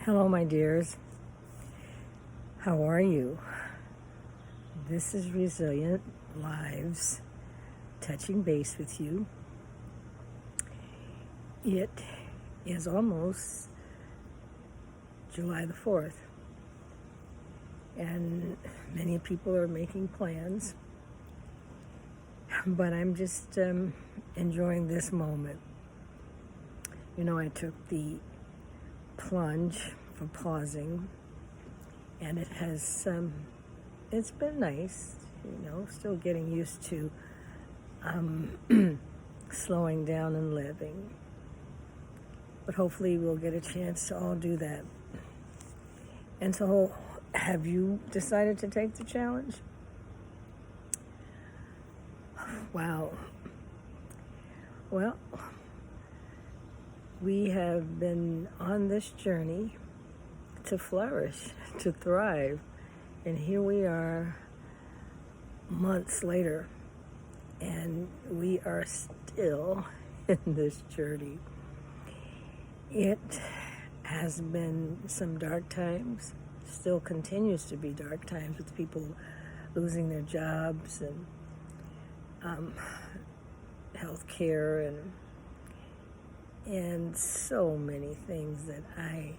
Hello, my dears. How are you? This is Resilient Lives touching base with you. It is almost July the 4th, and many people are making plans, but I'm just enjoying this moment. You know, I took the plunge for pausing, and it has it's been nice, still getting used to slowing down and living, but hopefully we'll get a chance to all do that. And so, have you decided to take the challenge? Wow. Well, we have been on this journey to flourish, to thrive, and here we are months later, and we are still in this journey. It has been some dark times, still continues to be dark times with people losing their jobs and health care and so many things that I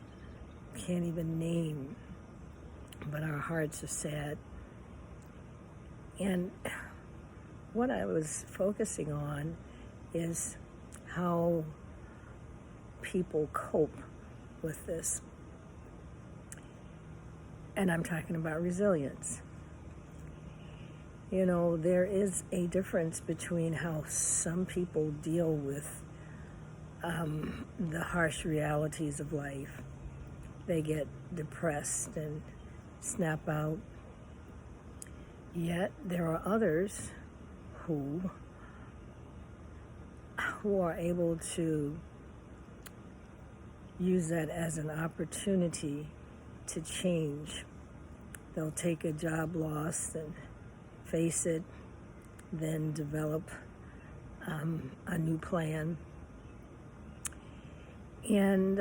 can't even name, but our hearts are sad. And what I was focusing on is how people cope with this. And I'm talking about resilience. You know, there is a difference between how some people deal with the harsh realities of life. They get depressed and snap out. Yet there are others who are able to use that as an opportunity to change. They'll take a job loss and face it, then develop a new plan. And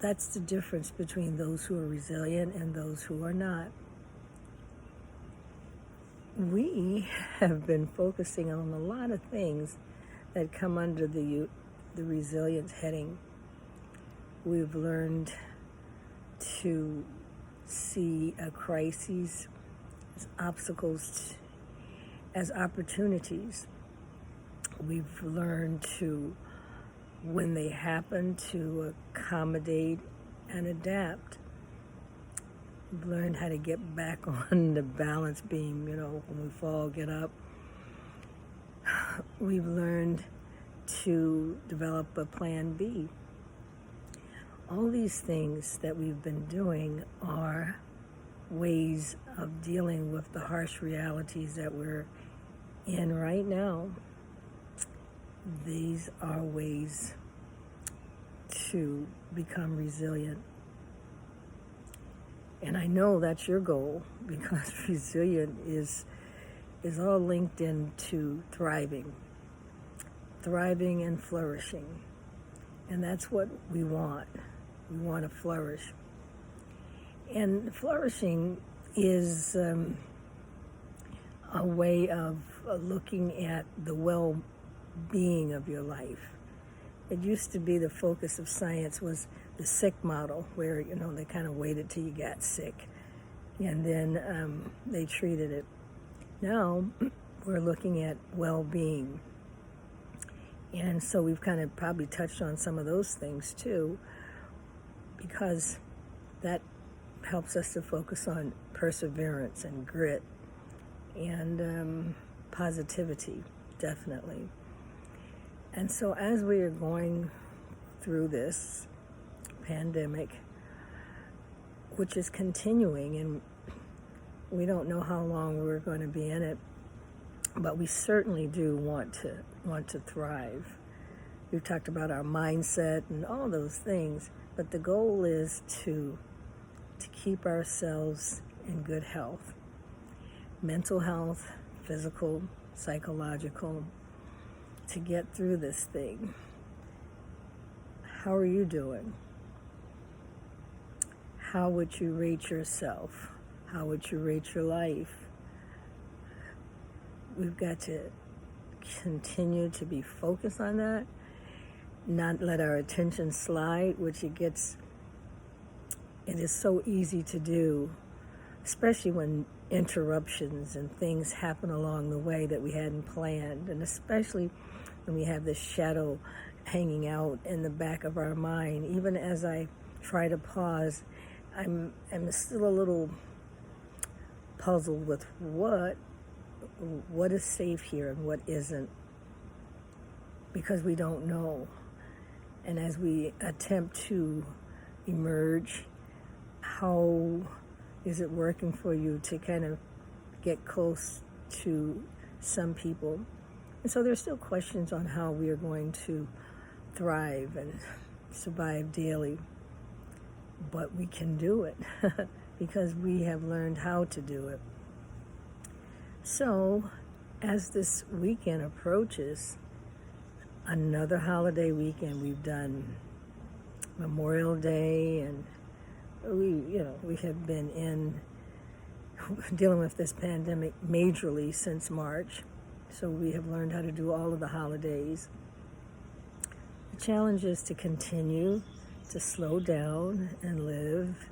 that's the difference between those who are resilient and those who are not. We have been focusing on a lot of things that come under the resilience heading. We've learned to see a crisis as obstacles, as opportunities. We've learned to, when they happen, to accommodate and adapt. We've learned how to get back on the balance beam, when we fall, get up. We've learned to develop a plan B. All these things that we've been doing are ways of dealing with the harsh realities that we're in right now. These are ways to become resilient. And I know that's your goal, because resilient is all linked into thriving and flourishing. And that's what we want. We want to flourish. And flourishing is a way of looking at the well-being of your life. It used to be the focus of science was the sick model, where, they kind of waited till you got sick, and then they treated it. Now we're looking at well-being. And so we've kind of probably touched on some of those things too, because that helps us to focus on perseverance and grit and positivity, definitely. And so as we are going through this pandemic, which is continuing, and we don't know how long we're going to be in it, but we certainly do want to thrive. We've talked about our mindset and all those things, but the goal is to keep ourselves in good health, mental health, physical, psychological, to get through this thing. How are you doing? how would you rate yourself? How would you rate your life? We've got to continue to be focused on that, not let our attention slide, which it is so easy to do, especially when interruptions and things happen along the way that we hadn't planned, and especially when we have this shadow hanging out in the back of our mind. Even as I try to pause, I'm still a little puzzled with what is safe here and what isn't, because we don't know. And as we attempt to emerge, how is it working for you to kind of get close to some people? And so there's still questions on how we are going to thrive and survive daily, but we can do it because we have learned how to do it. So as this weekend approaches, another holiday weekend, we've done Memorial Day, and we have been dealing with this pandemic majorly since March. So we have learned how to do all of the holidays. The challenge is to continue to slow down and live,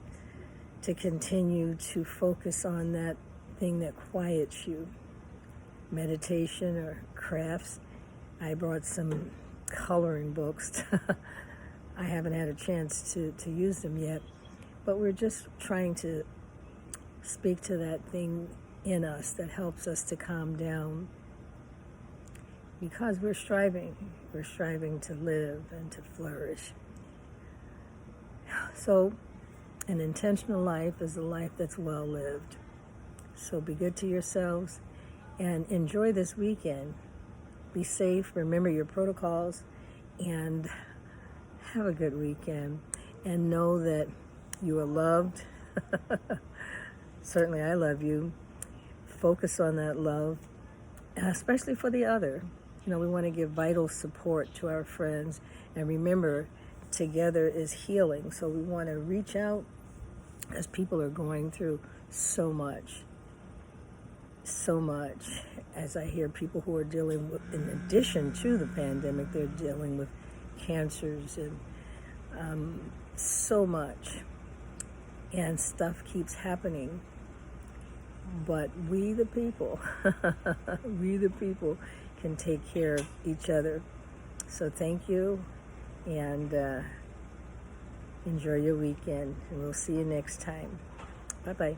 to continue to focus on that thing that quiets you, meditation or crafts. I brought some coloring books. I haven't had a chance to use them yet, but we're just trying to speak to that thing in us that helps us to calm down, because we're striving to live and to flourish. So an intentional life is a life that's well lived. So be good to yourselves and enjoy this weekend. Be safe, remember your protocols, and have a good weekend. And know that you are loved. Certainly I love you. Focus on that love, especially for the other. We want to give vital support to our friends. And remember, together is healing. So we want to reach out as people are going through so much. As I hear people who are dealing with, in addition to the pandemic, they're dealing with cancers and so much. And stuff keeps happening. But we the people, can take care of each other. So thank you, and enjoy your weekend, and we'll see you next time. Bye-bye.